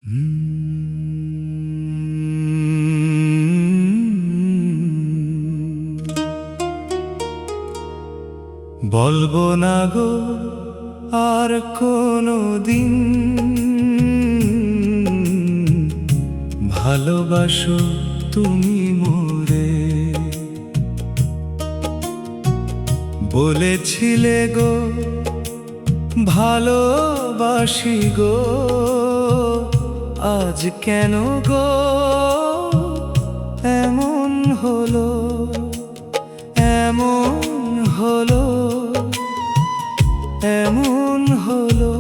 বলবো না গো আর কোনো দিন, ভালোবাসো তুমি মোরে। বলেছিলে গো ভালোবাসি গো, আজ কেন গো এমন হলো, এমন হলো, এমন হলো।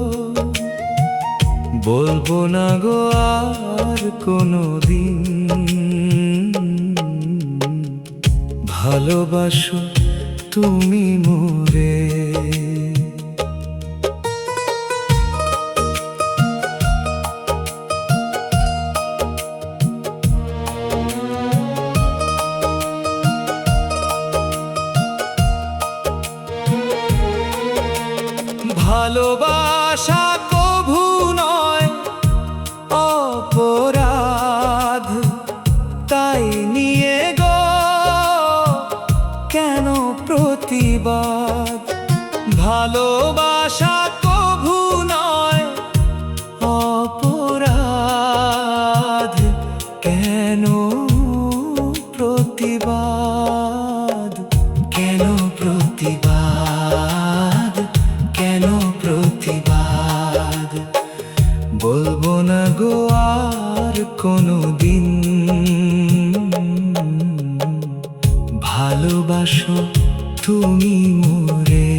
বলবো না গো আর কোনো দিন, ভালোবাসো তুমি মোরে। ভালোবাসা কভু নয় অপরাধ, তাই নিয়ে গো কেন প্রতিবাদ। ভালোবাসা কভু নয় অপরাধ, কেন প্রতিবাদ, কেন প্রতিবাদ, কেন প্রতিবাদ। বলবো না গো আর কোনো দিন, ভালোবাসো তুমি মোরে।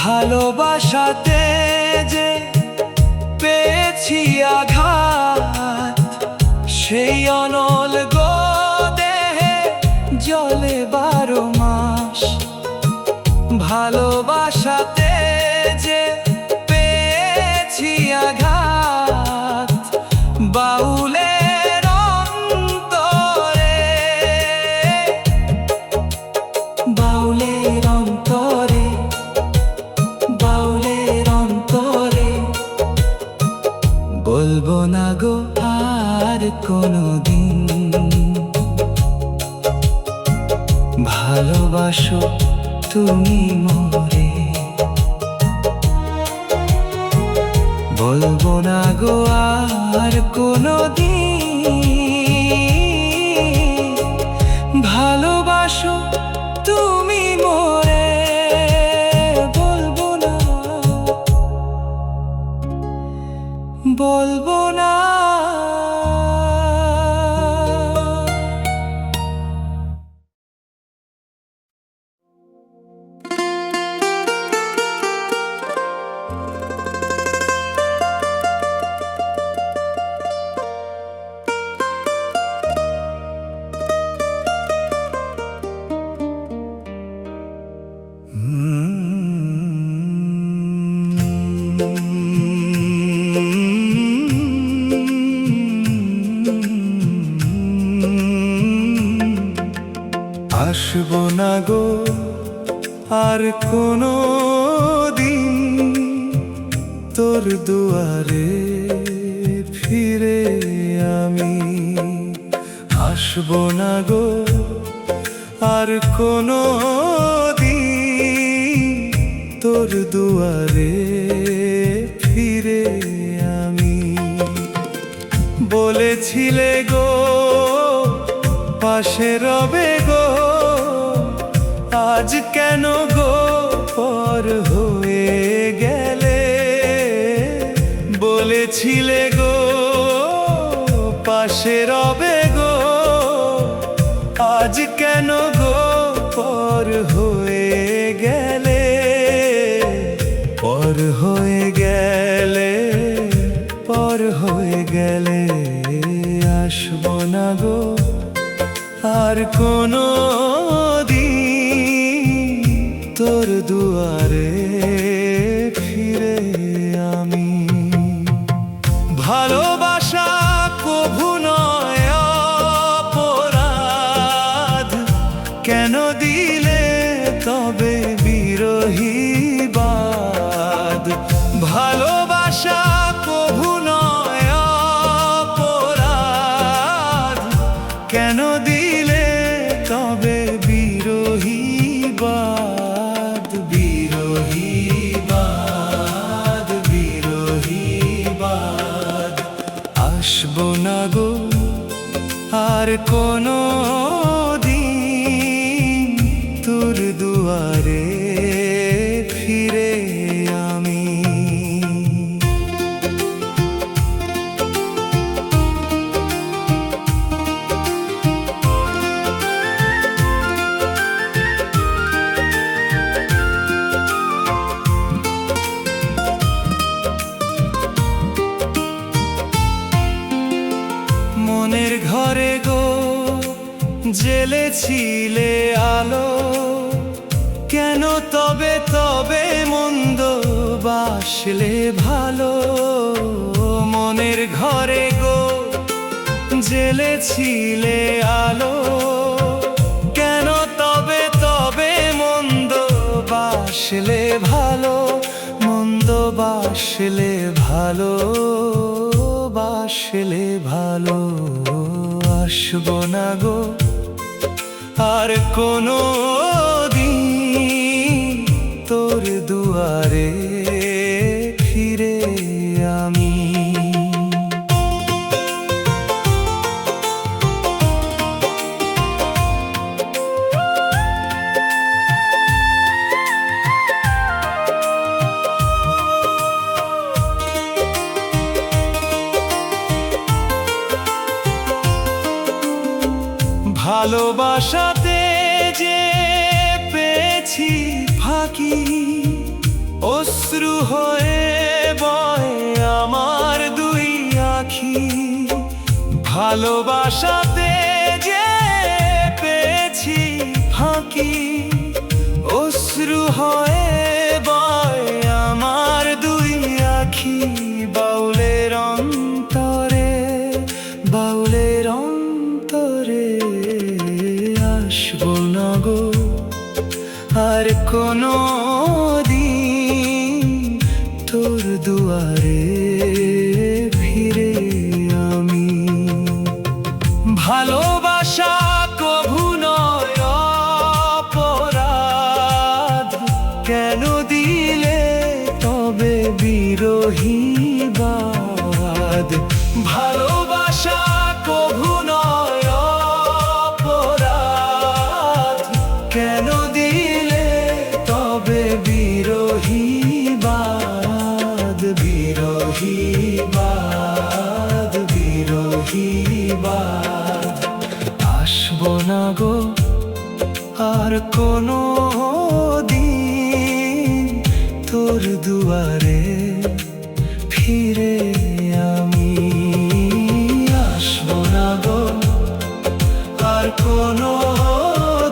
ভালোবাসাতে যে পেয়েছি আঘাত, সেই অনল গো দেহে জলে 12 মাস। ভালোবাসাতে যে পেয়েছি আঘাত, বাউলের অন্তরে, বাউলের অন্তরে, বাউলের অন্তরে। বলবো না গো আর কোনো দিন, ভালোবাসো তুমি মোরে। বলবো না গো আর কোনো দিন, ভালোবাসো তুমি মোরে। বলবো না, বলবো না। আসবো না গো আর কোনো দিন তোর দুয়ারে ফিরে আমি। আসবো না গো আর কোনো দিন তোর দুয়ারে ফিরে আমি। বলেছিলে গো পাশে রবে গো, আজ কেন গো পর হয়ে গেলে। বলেছিলে গো পাশে রবে গো, আজ কেন গো পর হয়ে গেলে। পর হয়ে গেলে, পর হয়ে গেলে। আসবো না গো আর কোনো দিন, কেন দিলে তবে বিরহী বাদ? ভালোবাসা কভু নয় অপরাধ, কেন দিলে তবে বিরহী বাদ? বিরহী বাদ, বিরহী বাদ। আসবো না গো আর কোনো দিন তোর দুয়ারে ফিরে আমি। মনের ঘরে গো জ্বেলেছিলে আলো, কেন তবে তবে মন্দ বাসলে ভালো? মনের ঘরে গো জ্বেলেছিলে আলো, কেন তবে তবে মন্দ বাসলে ভালো? মন্দ বাসলে ভালো, বাসলে ভালো। আসবো না গো আর কোনো দিন তোর দুয়ারে ফিরে আমি। ভালোবাসাতে যে পেয়েছি ফাঁকি, অশ্রু হয়ে বয় আমার দুই আঁখি। ভালোবাসাতে যে পেয়েছি ফাঁকি, অশ্রু হয়ে বয় আমার দুই আঁখি। বাউলের অন্তরে, বাউলের অন্তরে আসবো না গো আর কোনো দিন তোর দুয়ারে ফিরে আমি। ভালোবাসা কভু নয় অপরাধ, কেন দিলে তবে বিরহী বাদ? ভালোবাসা কভু নয় অপরাধ, কেন দিলে তবে বিরহী বাদ? বিরহী বাদ, বিরহী বাদ। আসবো না গো আর কোনো দিন তোর দুয়ারে ফিরে আমি। আসবো না গো আর কোনো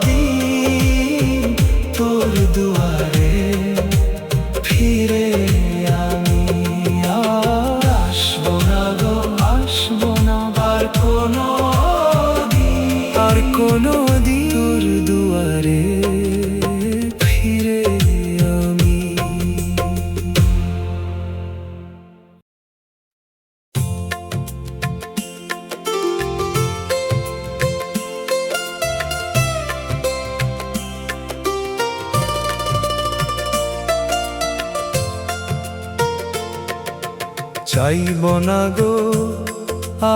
দিন তোর দুয়ারে ফিরে আমি। আসবো না গো, আসবো না আর কোনো দিন, আর কোনো দিন তোর দুয়ারে ফিরে আমি। চাইব না গো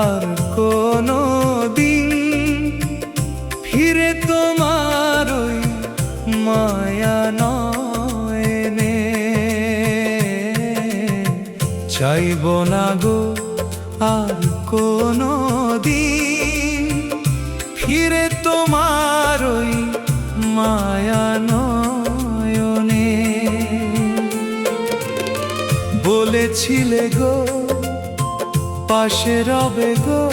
আর কোনো দিন ফিরে তোমার ওই মায়া নয়নে। চাইব না গো আর কোনো দিন ফিরে তোমার ওই মায়া নয়নে। বলেছিলে গো পাশে রবে গো,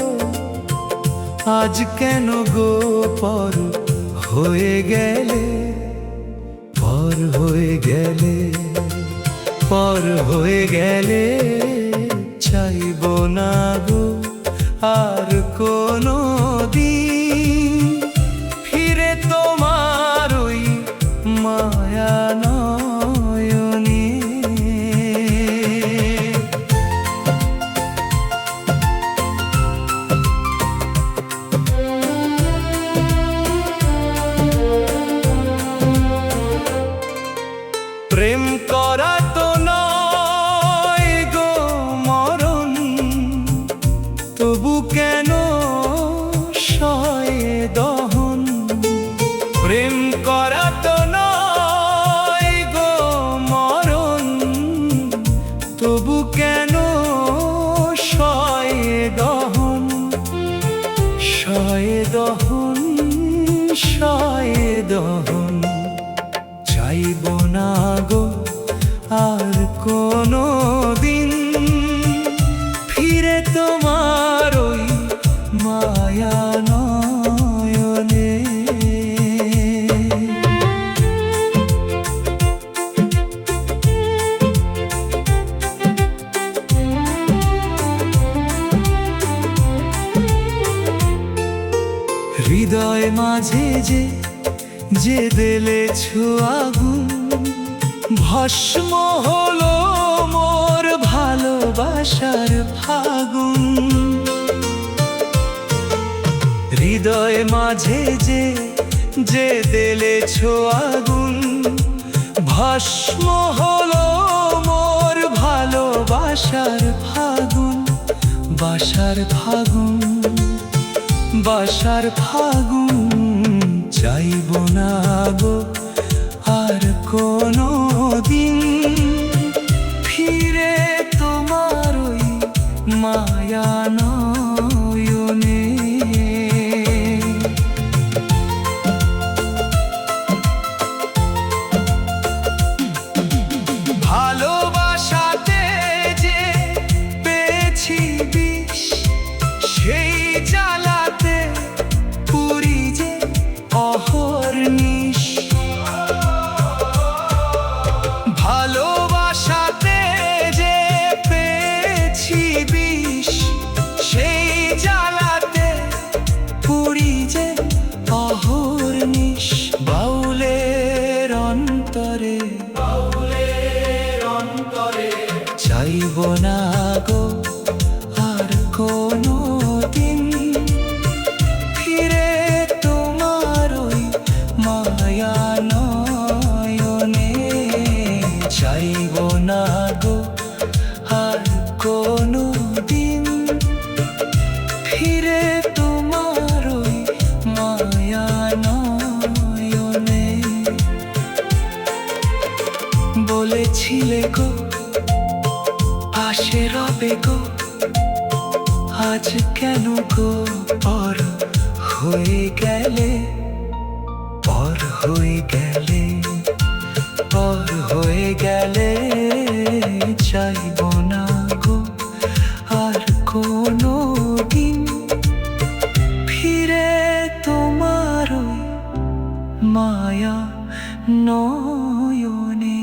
আজ কেন গো পর হয়ে গেলে? পর হয়ে গেলে, পর হয়ে গেলে চাইব না গো আর কোনো দিন ফিরে তোমার করা তো নয় গো মরণ, তবু কেন সয়ে দহন, সয়ে দহন, সয়ে দহন। চাইব না গো আর কোনো দিন ফিরে তোমার ওই মায়া নয়নে। হৃদয় মাঝে যে দিলেছো আগুন, ভস্ম হলো মোর ভালোবাসার ফাগুন। হৃদয় মাঝে যে দিলেছো আগুন, ভস্ম হলো মোর ভালোবাসার ফাগুন। বাসার ফাগুন, বাসার ফাগুন। চাইব না গো আর কোনো দিন ফিরে তোমার ওই মায়া নয়নে। ভালোবাসাতে যে পেয়েছি বিষ, সেই জ্বালাতে পুরি যে অহর্নিশ। ভালোবাসাতে যে পেয়েছি বিষ, সেই জ্বালাতে পুরি যে অহর্নিশ। বাউলের অন্তরে, বাউলের অন্তরে চাইব না গো আর কোনো দিন ফিরে তোমার ওই মায়া নয়নে। চাইব না গো আর কোনো দিন ফিরে তোমার ওই মায়া নয়নে। বলেছিলে গো পাশে রবে গো, আজ কেন গো পর হয়ে গেলে, পর হয়ে গেলে, পর হয়ে গেলে। চাইব না গো আর কোনো দিন ফিরে তোমার ওই মায়া নয়নে।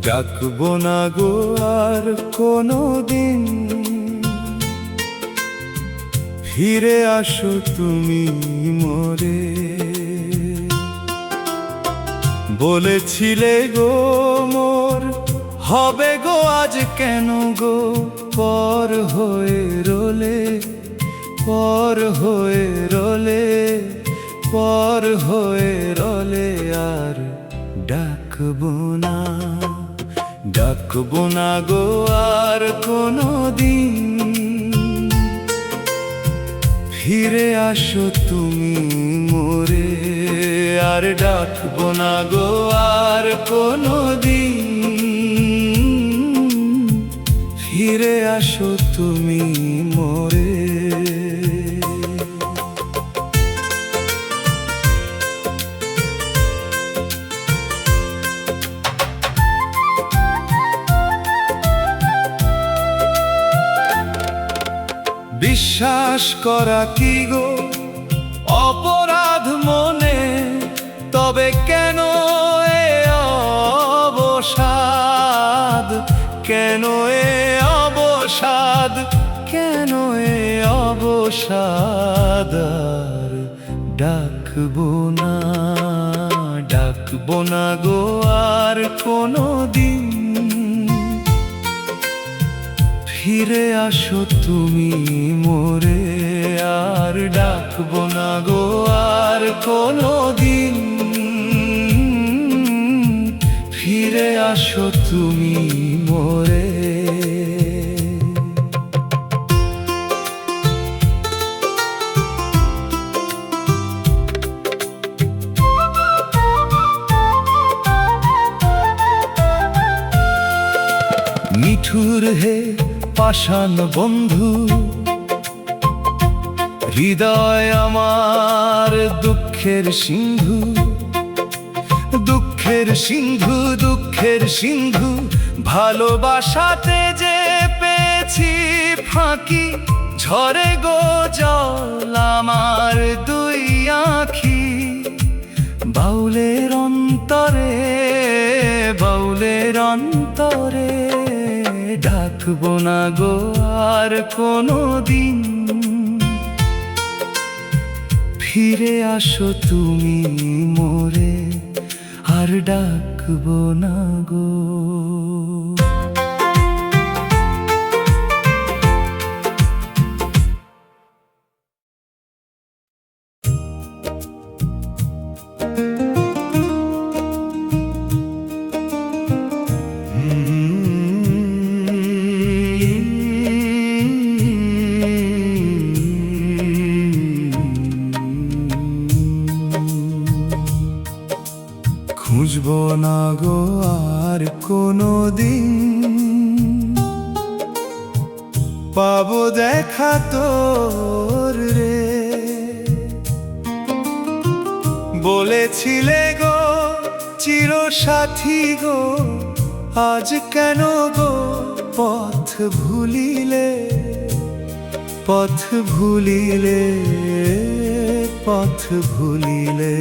ডাকবো না গো আর কোনো দিন ফিরে আসো তুমি মোরে। বলেছিলে গো মোর হবে গো, আজ কেন গো পর হয়ে রোলে, পর হয়ে রোলে, পর হয়ে রোলে। আর ডাকবো না, ডাকবো না গো আর কোনো দিন ফিরে আসো তুমি মোরে। আর ডাকবো না গো আর কোনো দিন ফিরে আসো তুমি মোরে। বিশ্বাস করা কি গো অপরাধ মনে, তবে কেন এ অবসাদ, কেন এ অবসাদ, কেন এ অবসাদ। আর ডাকবো না, ডাকবো না গো আর কোনো দিন ফিরে আসো তুমি মোরে, আর ডাকবো না গো আর কোনো দিন। ফিরে আসো তুমি মোরে। নিঠুর হে পাষাণ বন্ধু, হৃদয় আমার দুঃখের সিন্ধু, দুঃখের সিন্ধু, দুঃখের সিন্ধু। ভালোবাসাতে যে পেয়েছি ফাঁকি, ঝরে গো জল আমার দুই আঁখি। বাউলের অন্তরে, বাউলের অন্তরে, ডাকবো না গো আর কোনো দিন। ফিরে আসো তুমি মোরে, আর ডাকবো না গো। খুঁজবো না গো আর কোনো দিন, পাবো দেখা তোর রে। বলেছিলে গো চিরসাথী গো, আজ কেন গো পথ ভুলিলে, পথ ভুলিলে, পথ ভুলিলে।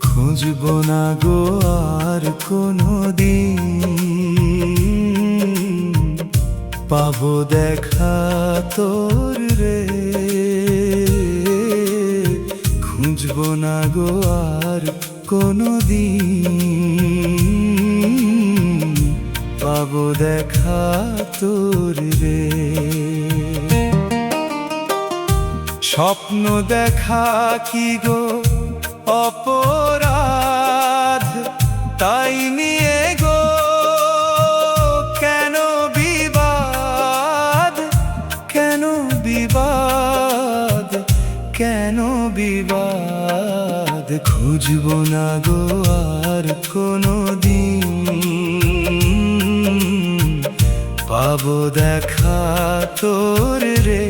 খুঁজবো না গো আর কোনো দিন, পাবো দেখা তোর রে। খুঁজবো না গো আর কোনো দিন, পাবো দেখা তোর রে। স্বপ্ন দেখা কি গো অপরাধ, তাই নিয়ে গো কেন বিবাদ, কেন বিবাদ, কেন বিবাদ। খুঁজবো না গো আর কোনো দিন, পাবো দেখা তোর রে।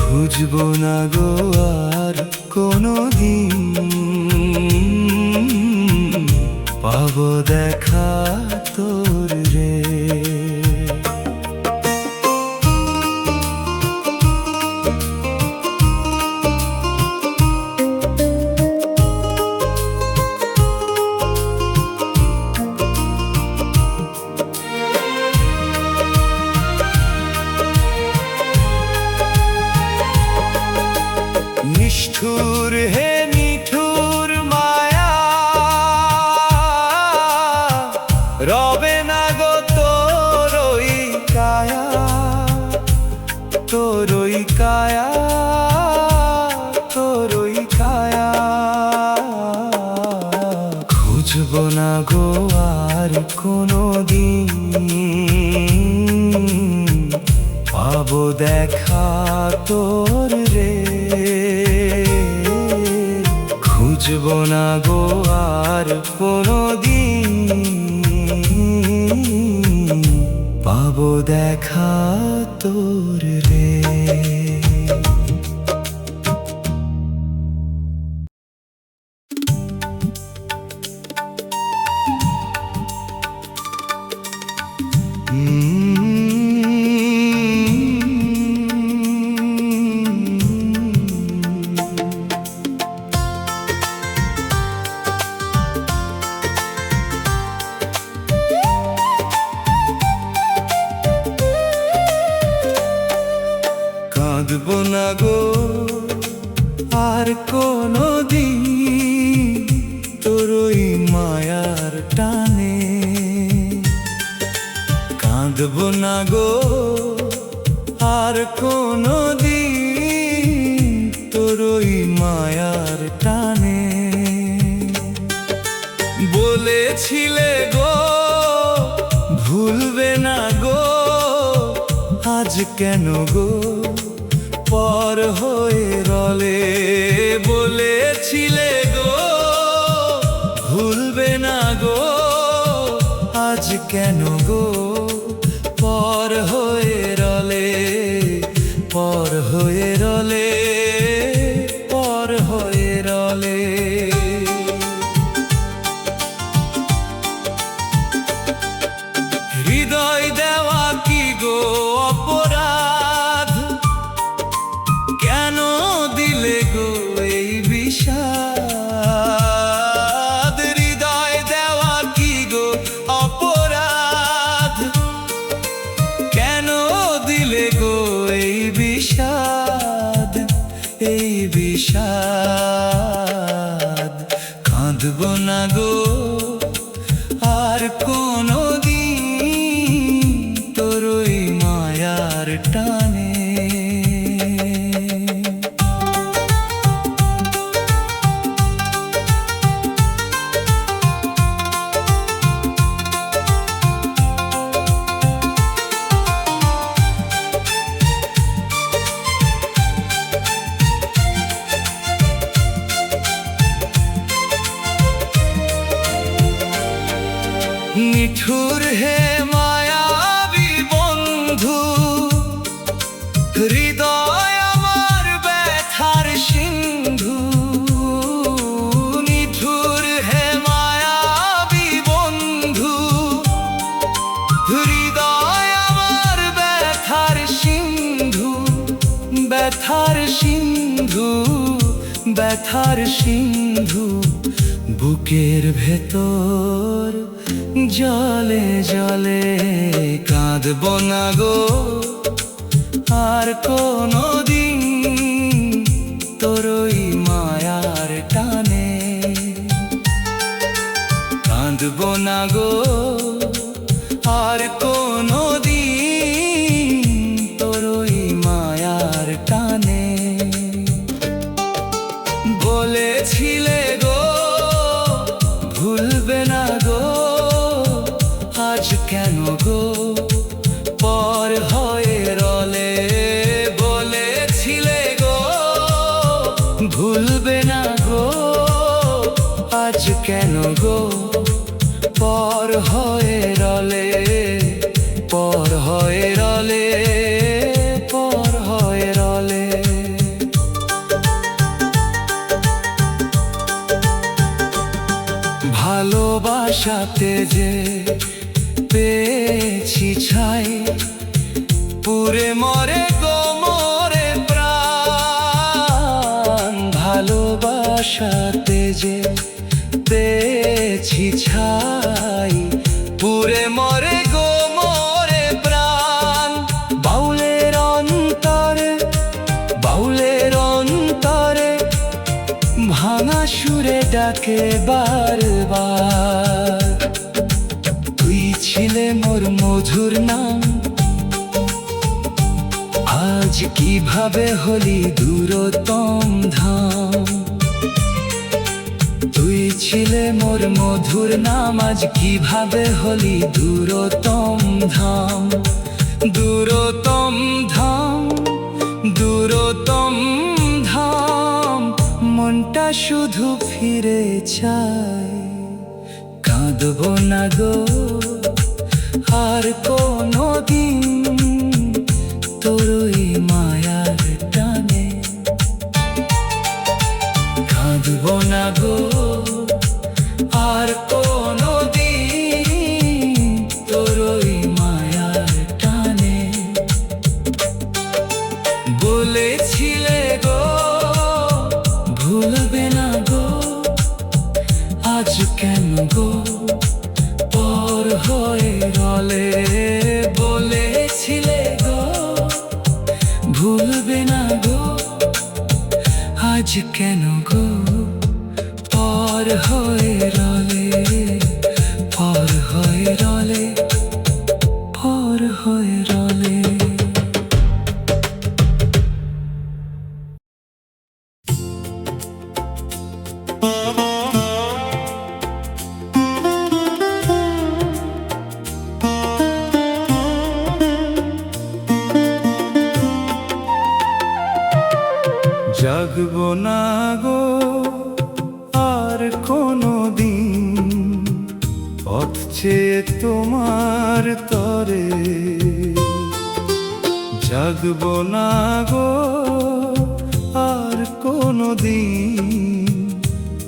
খুঁজবো না গো আর কোনো দিন, পাবো দেখা তোর রে। নিষ্ঠুর হে নিঠুর মায়া, রবে না গো তোরই কায়া, তোরই কায়া, তোরই কায়া। খুঁজবো না গো আর কোনো দিন, পাবো দেখা তোর রে। খুঁজবো না গো আর কোনো দিন, পাবো দেখা তোর রে। কাঁদবো না গো আর কোনো দিন, তোর ওই মায়ার টানে। কাঁদব না গো আর কোনো দিন তোর ওই মায়ার টানে। বলেছিলে গো ভুলবে না গো, আজ কেন গো পর হয়ে রলে। বলেছিলে গো ভুলবে না গো, আজ কেন গো পর হয়ে রলে, পর হয়ে রলে, পর হয়ে রলে। হৃদয় দেওয়া কি গো অপরাধ, কেন দিলে গো এই বিষাদ। হৃদয় দেওয়া কি গো অপরাধ, কেন দিলে গো এই বিষাদ, এই বিষাদ। কাঁদব না গো আর কোনো দিন তোর ওই মায়ার টানে। নিঠুর হে মায়াবী বন্ধু, হৃদয় আমার ব্যথার সিন্ধু। নিঠুর হে মায়াবী বন্ধু, হৃদয় আমার ব্যথার সিন্ধু, ব্যথার সিন্ধু, ব্যথার সিন্ধু। বুকের ভেতর জলে জলে কাঁদব না গো আর কোনো দিন তোর ওই মায়ার টানে। কাঁদব না গো আর কোনো দিন তোর ওই মায়ার টানে। বলেছিলে গো ভুলবে না গো, আজ কেন গো পর হয়ে রলে। বলেছিলে গো ভুলবে না গো, আজ কেন গো পর হয়ে রলে, পর হয়ে রলে, পর হয়ে রলে। ভালোবাসাতে যে পেয়েছি ছাই, পুরে মরে গো মোরে প্রাণ। ভালোবাসাতে যে পেয়েছি ছাই, পুরে মরে গো মোরে প্রাণ। বাউলের অন্তরে, বাউলের অন্তরে ভাঙা সুরে ডাকে বারবার। তুই ছিলে মোর মধুর নাম, আজ কিভাবে হলি দূরতম ধাম। তুই ছিলে মোর মধুর নাম, আজ কিভাবে হলি দূরতম ধাম। দূরতম ধাম, দূরতম ধাম। মনটা শুধু ফিরে চায়, কাঁদব না গো আর কোনো দিন তোর ওই মায়ার টানে। কাঁদব না গো আর কোনো দিন তোর ওই মায়ার টানে। বলেছিলে গো ভুলবে না গো, আজ কেন গো পর হয়ে রলে। বলেছিলে গো ভুলবে না গো, আজ কেন গো পর হয়ে রলে, পর হয়ে রলে, পর জাগবো না গো আর কোনো দিন, পথ চেয়ে তোমার তরে। জাগবো না গো আর কোনো দিন,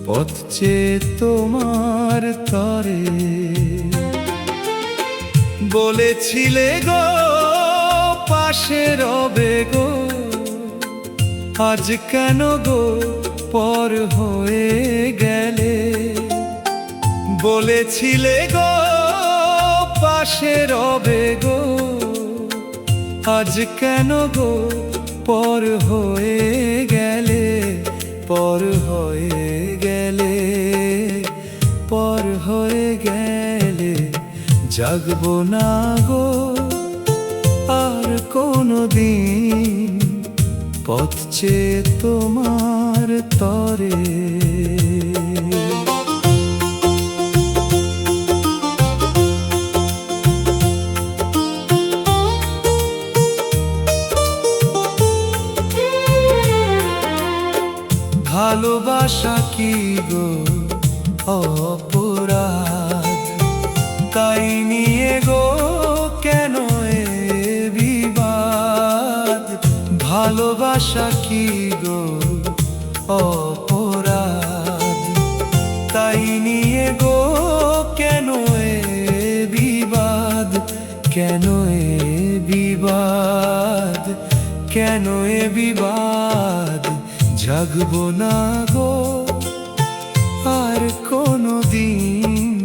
পথ চেয়ে তোমার তরে। বলেছিলে গো পাশে রবে গো, আজ কেন গো পর হয়ে গেলে। বলেছিলে গো পাশে রবে গো, আজ কেন গো পর হয়ে গেলে। পর হয়ে গেলে, পর হয়ে গেলে। জাগবো না গো আর কোনো দিন, পথ চেয়ে তোমার তরে। ভালোবাসা কি গো অপরাধ, তাই নিয়ে গো কেন এ বিবাদ। ভালোবাসা কি গো অপরাধ, তাই নিয়ে গো কেন এ বিবাদ। কেন এ বিবাদ, কেন এ বিবাদ। জাগবো না গো আর কোনো দিন,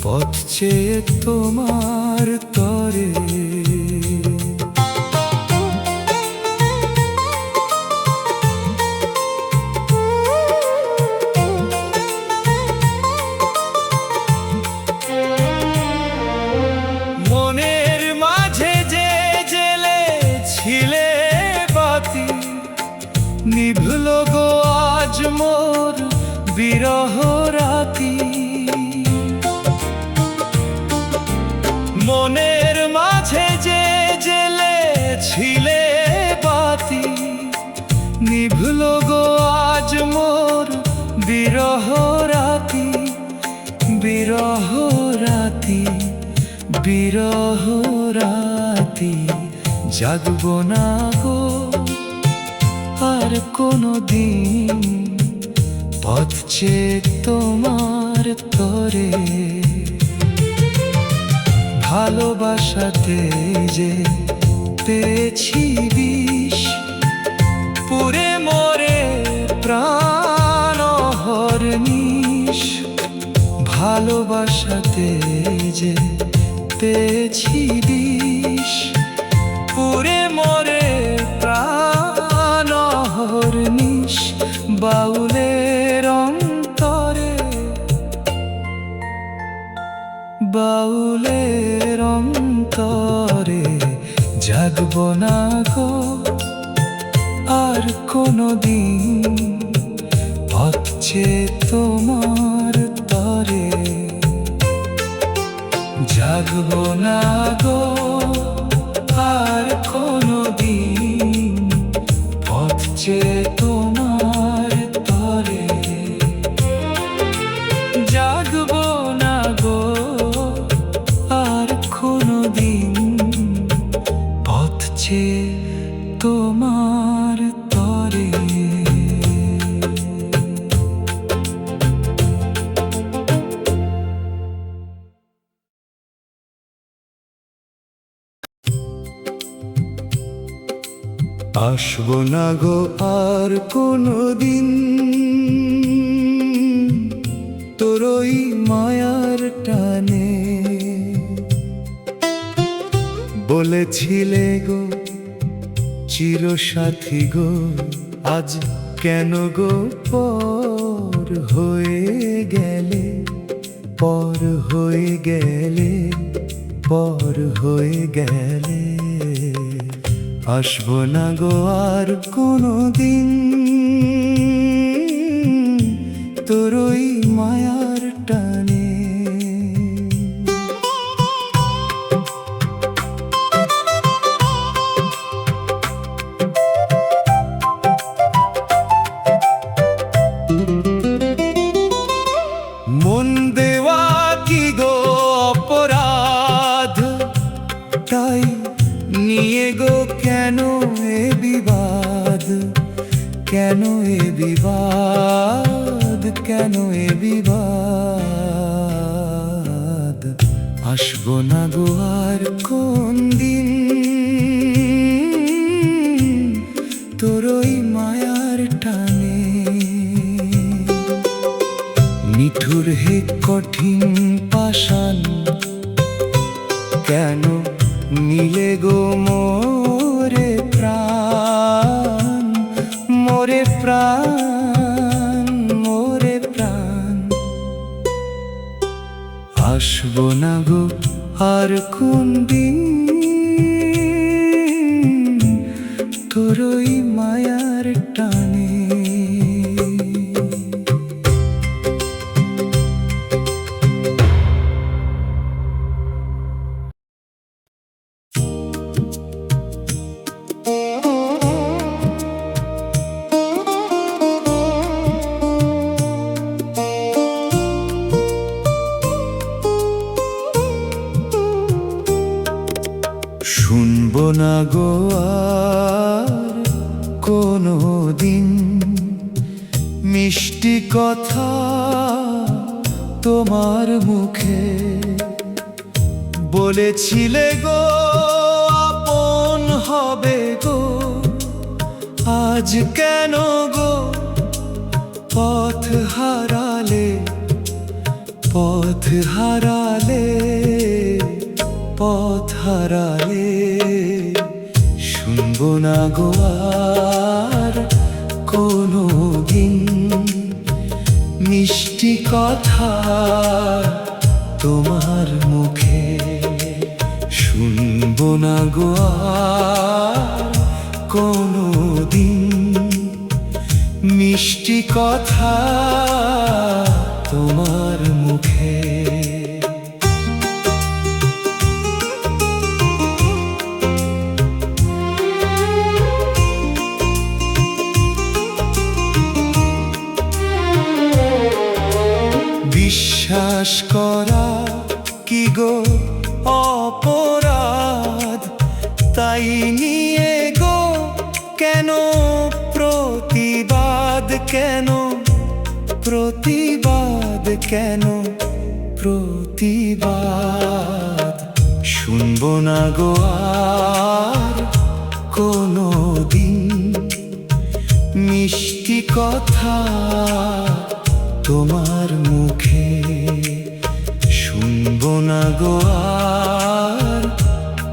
পথ চেয়ে তোমার তরে। মনের মাঝে যে জেলে ছিলে বাতি, নিভল গো আজ মোর বিরহ রাতি। মনের মাঝে যে জেলে ছিলে বাতি, নিভল গো আজ মোর বিরহ রাতি। বিরহ রাতি, বিরহ রাতি। জাগবো না গো আর কোনো দিন, পথ চেয়ে তোমার তরে। ভালোবাসাতে যে পেয়েছি বিষ, পুরে মরে প্রাণ অহর্নিশ। ভালোবাসাতে যে পেয়েছি বিষ, পুরে মরে প্রাণ অহর্নিশ। বাউলের অন্তরে, বাউলের অন্তরে। জাগবো না গো আর কোনো দিন, পথ চেয়ে তোমার তরে। জাগবো না গো আর কোনো দিন, পথ চেয়ে তোমার তরে। জাগবো না গো আর কোনো দিন, পথ চেয়ে তোমার তরে। আসবো না গো আর কোনো দিন, তোর ওই মায়ার টানে। বলেছিলে গো চিরসাথী গো, আজ কেন গো পর হয়ে গেলে। পর হয়ে গেলে, পর হয়ে গেলে। আসবো না গো আর কোনো দিন, তোর ওই মায়ার টানে। কেন এ বিবাদ, কেন এ বিবাদ, কেন এ বিবাদ? আসবো না গো আর কোন দিন তোর ওই মায়ার টানে। নিঠুর হে কঠিন পাষাণ, কেন নিলে গো মোরে প্রাণ, মোরে প্রাণ, মোরে প্রাণ? আসবো না গো আর কোন দিন তোর ওই মায়ার টানে। শুনবো না গো আর কোনো দিন মিষ্টি কথা তোমার মুখে। বলেছিলে গো আপন হবে গো, আজ কেন গো পথ হারালে, পথ হারালে, পথ হারালে? শুনবো না গো আর কোনো দিন মিষ্টি কথা তোমার মুখে। শুনবো না গো আর কোনো দিন মিষ্টি কথা তোমার মুখে। বিশ্বাস করা কি গো অপরাধ, তাই নিয়ে গো কেন প্রতিবাদ, কেন প্রতিবাদ, কেন প্রতিবাদ? শুনবো না গো আর কোনো দিন মিষ্টি কথা তোমার মুখে। শুনবো না গো আর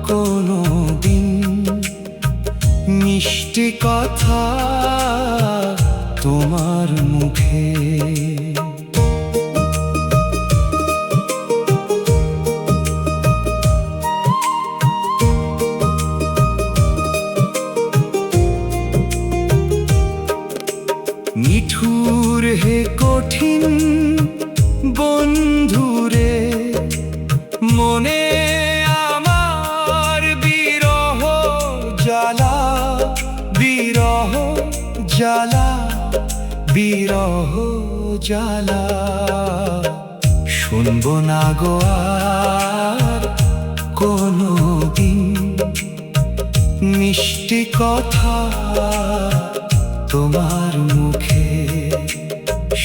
কোনো দিন মিষ্টি কথা তোমার মুখে। নিঠুর হে কঠিন বন্ধুরে, মনে আমার বিরহ জ্বালা, বিরহ জ্বালা, বিরহ জ্বালা। শুনবো না গো আর কোনো দিন মিষ্টি কথা তোমার মুখে।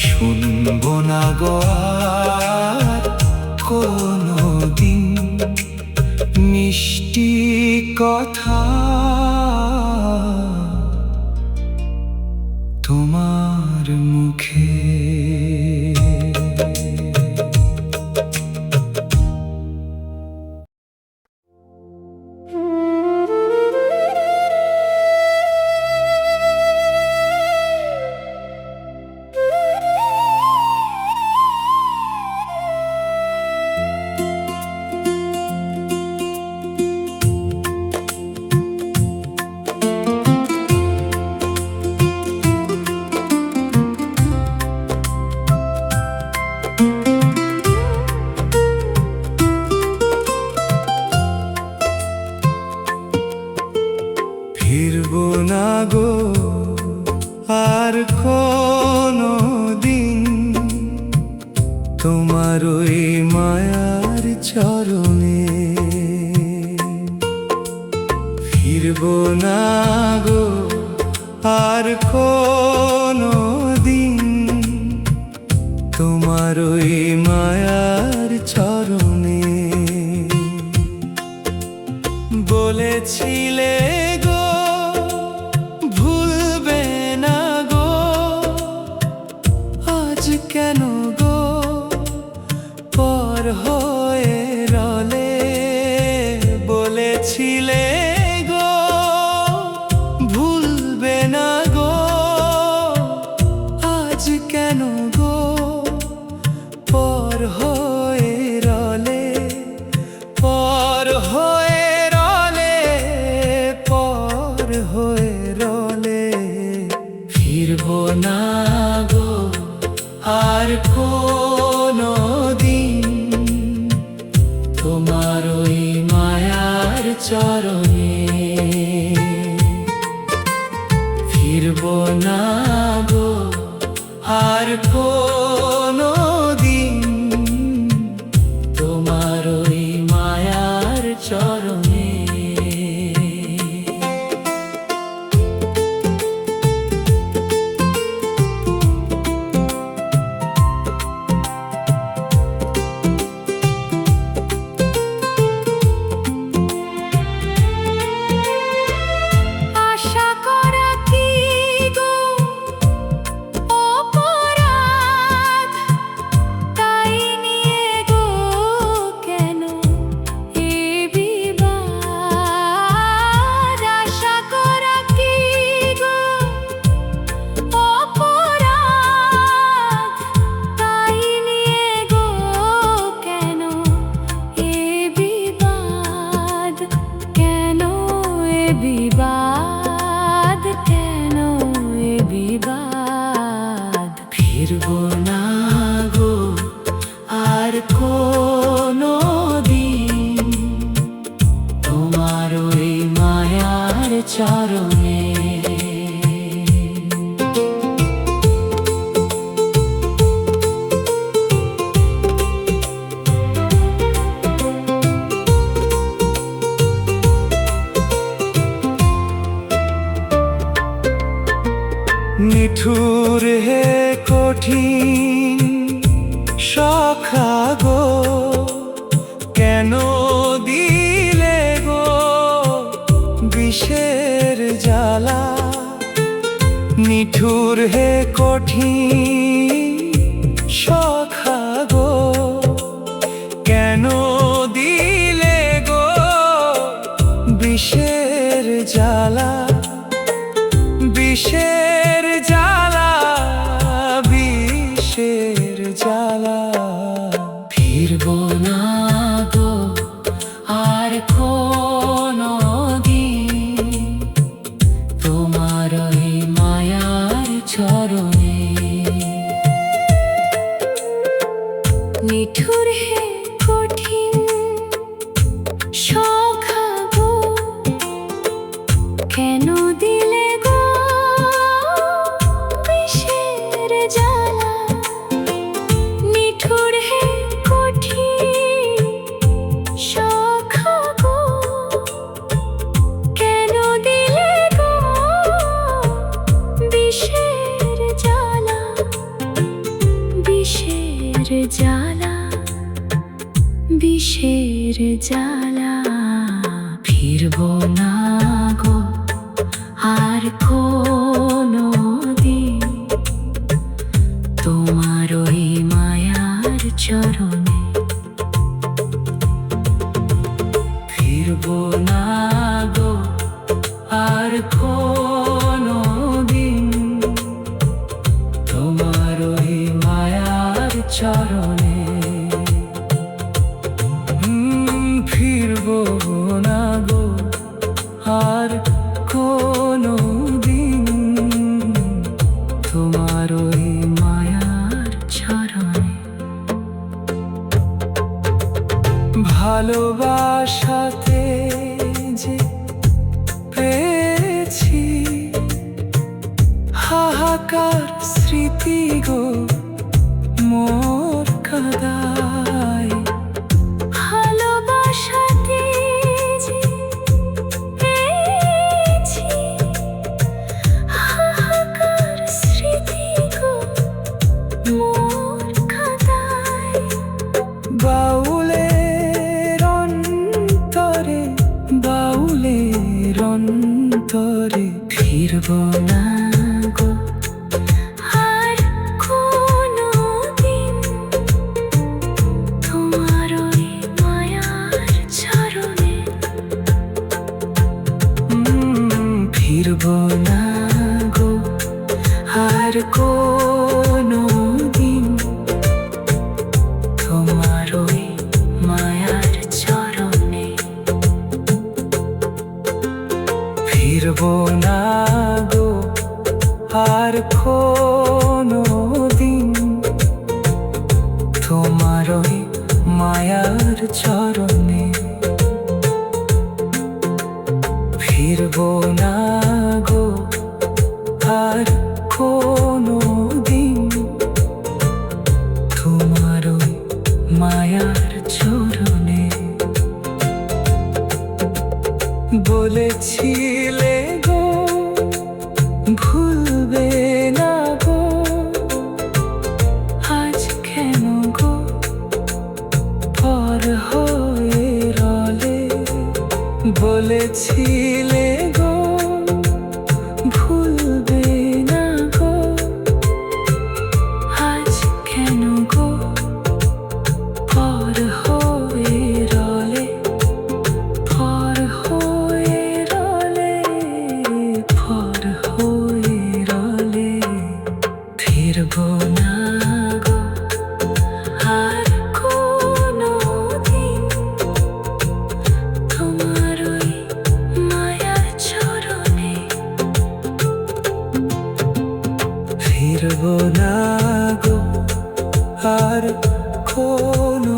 শুনবো না গো আর কোনো দিন মিষ্টি কথা তোমার মুখে। ফিরবো না গো আর কোনো দিন তোমার ওই মায়ার চরণে। ফিরবো ফিরবো না গো আর কোনো দিন তোমার ওই মায়ার চরণে। বলেছিলে গো ভুলবে না গো, আজ কেন গো পর হয়ে রলে। বলেছিলে গো ভুলবে না গো, আজ কেন গো পর হয়ে রলে। পর হয়ে রলে, পর হয়ে রলে। ফিরবো না গো আর কোনো দিন তোমার ওই মায়ার চরণে। ফিরবো না গো আর কোনো দিন তোমার ওই মায়ার চরণে। বিবাদ কেন এ বিবাদ। ফিরবো না গো আর কোনো দিন তোমার ওই মায়ার চরণে। নিঠুর হে কঠিন সখা গো, কেন দিলে গো বিষের জ্বালা। নিঠুর হে কঠিন সখা গো, কেন দিলে গো বিষের জ্বালা। বিষের জ্বালা, বিষের জ্বালা। ফিরবো না গো আর কোনো দিন তোমার ওই মায়ার চরণে। নিঠুর হে কঠিন সখা গো, কেন দিলে গো বিষের জ্বালা। নিঠুর হে কঠিন সখা গো, কেন দিলে গো বিষের জ্বালা। বিষের জ্বালা, বিষের জ্বালা। ফিরবো না গো আর কোনো দিন তোমার ওই মায়ার চরণে। ফিরবো না গো আর কোনো দিন তোমার ওই মায়ার চরণে। ফিরবো না গো আর কোনো দিন তোমার ওই মায়ার চরণে। ভালোবাসাতে যে পেয়েছি হাহাকার স্মৃতি গো মোর কাদায়। ভালোবাসাতে যে পেয়েছি ফিরবো না গো আর কোনো দিন তোমার ওই মায়ার চরণে। ফিরবো না গো আর কোনো দিন তোমার ওই মায়ার চরণে। ফিরবো না গো আর কোনো দিন তোমার ওই মায়ার চরণে। ফিরবো না গো আর কোনো দিন তোমার ওই মায়ার চরণে। বলেছিলে গো ভুলবে না গো, আজ কেন গো পর হয়ে রলে। বলেছিলে গো ভুলবে না গো, আজ কেন গো পর হয়ে রলে। পর হয়ে রলে, পর হয়ে রলে। ফিরবো না গো আর কোনো দিন তোমার ওই মায়ার চরণে। ফিরবো না গো আর কোনো